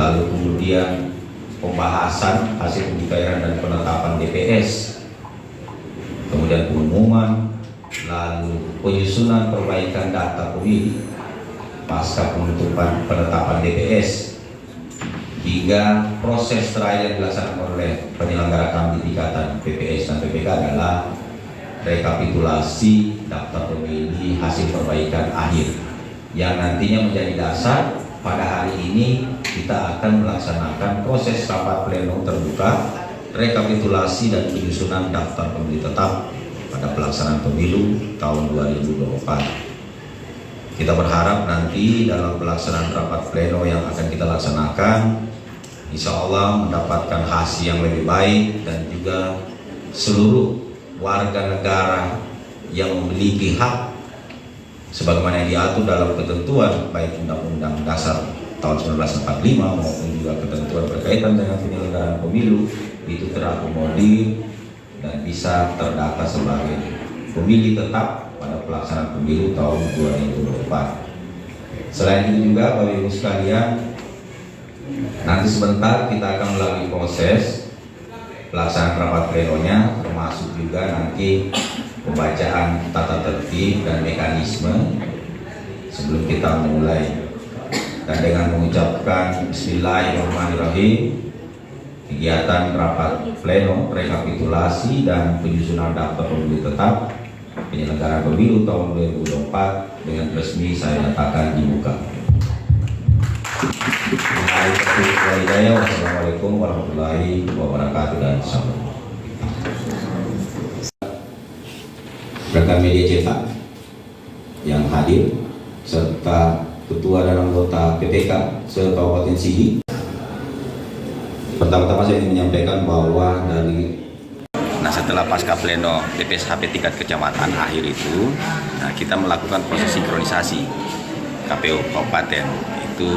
lalu kemudian pembahasan hasil pencairan dan penetapan DPS, kemudian pengumuman, lalu penyusunan perbaikan data pemilih pasca penutupan penetapan DPS, hingga proses terakhir yang dilaksanakan oleh penyelenggara kami di tingkatan PPS dan PPK adalah rekapitulasi daftar pemilih hasil perbaikan akhir yang nantinya menjadi dasar. Pada hari ini kita akan melaksanakan proses rapat pleno terbuka rekapitulasi dan penyusunan daftar pemilih tetap pada pelaksanaan pemilu tahun 2024. Kita berharap nanti dalam pelaksanaan rapat pleno yang akan kita laksanakan, insya Allah mendapatkan hasil yang lebih baik, dan juga seluruh warga negara yang memiliki hak sebagaimana yang diatur dalam ketentuan baik Undang-Undang Dasar tahun 1945 maupun juga ketentuan berkaitan dengan penyelenggaraan pemilu itu terakomodir dan bisa terdata sebagai pemilih tetap pada pelaksanaan pemilu tahun 2024. Selain itu juga Bapak Ibu sekalian, nanti sebentar kita akan melalui proses pelaksanaan rapat plenonya, termasuk juga nanti pembacaan tata tertib dan mekanisme sebelum kita memulai. Dan dengan mengucapkan Bismillahirrahmanirrahim, kegiatan rapat pleno rekapitulasi dan penyusunan daftar pemilih tetap penyelenggaraan pemilu tahun 2024 dengan resmi saya nyatakan dibuka. Wassalamualaikum warahmatullahi wabarakatuh dan salam. Rekan media cetak yang hadir serta ketua dan anggota PPK se-Kabupaten Sigi. Pertama-tama saya ingin menyampaikan bahwa setelah pasca pleno DPSHP tingkat kecamatan akhir itu, kita melakukan proses sinkronisasi KPU Kabupaten itu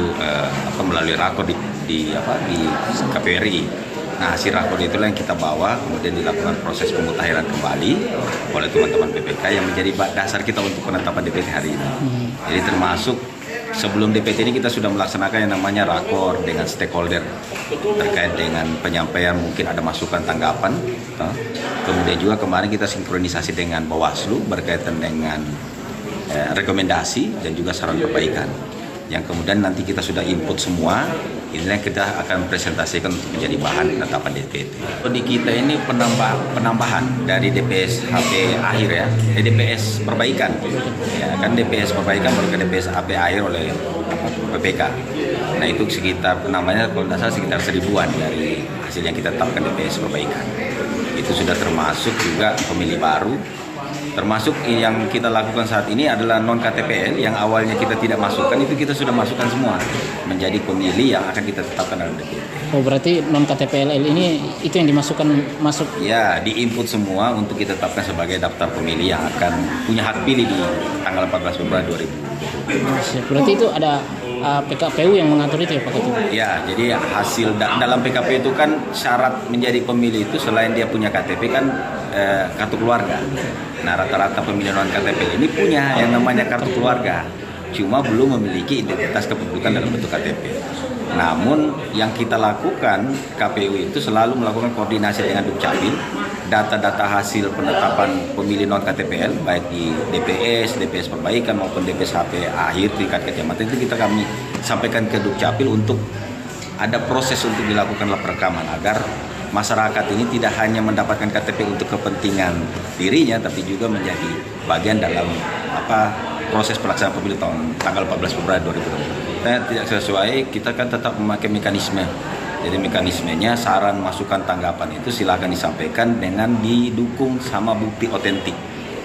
melalui rakor di KPU RI. Nah, hasil rakor itulah yang kita bawa, kemudian dilakukan proses pemutahiran kembali oleh teman-teman PPK yang menjadi dasar kita untuk penetapan DPT hari ini. Jadi termasuk sebelum DPT ini kita sudah melaksanakan yang namanya rakor dengan stakeholder terkait dengan penyampaian, mungkin ada masukan tanggapan. Kemudian juga kemarin kita sinkronisasi dengan Bawaslu berkaitan dengan rekomendasi dan juga saran perbaikan. Yang kemudian nanti kita sudah input semua, inilah yang kita akan presentasikan untuk menjadi bahan penetapan DPT. Di kita ini penambahan dari DPS HP akhir ya, DPS perbaikan. Ya, kan DPS perbaikan baru ke DPS HP akhir oleh PPK. Nah itu sekitar namanya kalau tidak salah sekitar 1000-an dari hasil yang kita tetapkan DPS perbaikan. Itu sudah termasuk juga pemilih baru. Termasuk yang kita lakukan saat ini adalah non-KTPL yang awalnya kita tidak masukkan, itu kita sudah masukkan semua menjadi pemilih yang akan kita tetapkan dalam DPT. Oh berarti non-KTPL ini itu yang dimasukkan masuk? Ya, di-input semua untuk kita tetapkan sebagai daftar pemilih yang akan punya hak pilih di tanggal 14 Februari 2020. Berarti itu ada PKPU yang mengatur itu ya Pak Ketua? Ya, jadi hasil dalam PKPU itu kan syarat menjadi pemilih itu selain dia punya KTP kan kartu keluarga. Nah rata-rata pemilih non KTP ini punya yang namanya kartu keluarga, cuma belum memiliki identitas kependudukan dalam bentuk KTP. Namun yang kita lakukan KPU itu selalu melakukan koordinasi dengan Dukcapil, data-data hasil penetapan pemilih non KTPL baik di DPS perbaikan maupun DPS HP akhir tingkat kecamatan itu kami sampaikan ke Dukcapil untuk ada proses untuk dilakukan perekaman agar masyarakat ini tidak hanya mendapatkan KTP untuk kepentingan dirinya, tapi juga menjadi bagian dalam proses pelaksanaan pemilu tanggal 14 Februari 2020. Kita tidak sesuai, kita kan tetap memakai mekanisme. Jadi mekanismenya saran, masukan, tanggapan itu silakan disampaikan dengan didukung sama bukti otentik.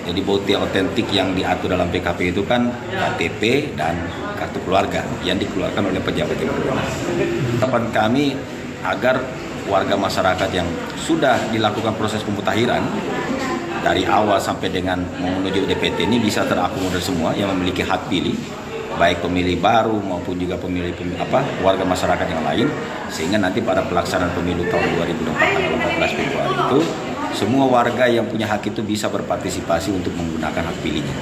Jadi bukti otentik yang diatur dalam PKP itu kan KTP dan kartu keluarga yang dikeluarkan oleh pejabat yang berwenang. Harapan kami agar warga masyarakat yang sudah dilakukan proses pemutahiran dari awal sampai dengan menuju DPT ini bisa terakomodir semua yang memiliki hak pilih, baik pemilih baru maupun juga pemilih warga masyarakat yang lain, sehingga nanti pada pelaksanaan pemilu tahun 2024 tanggal 14 Februari itu semua warga yang punya hak itu bisa berpartisipasi untuk menggunakan hak pilihnya.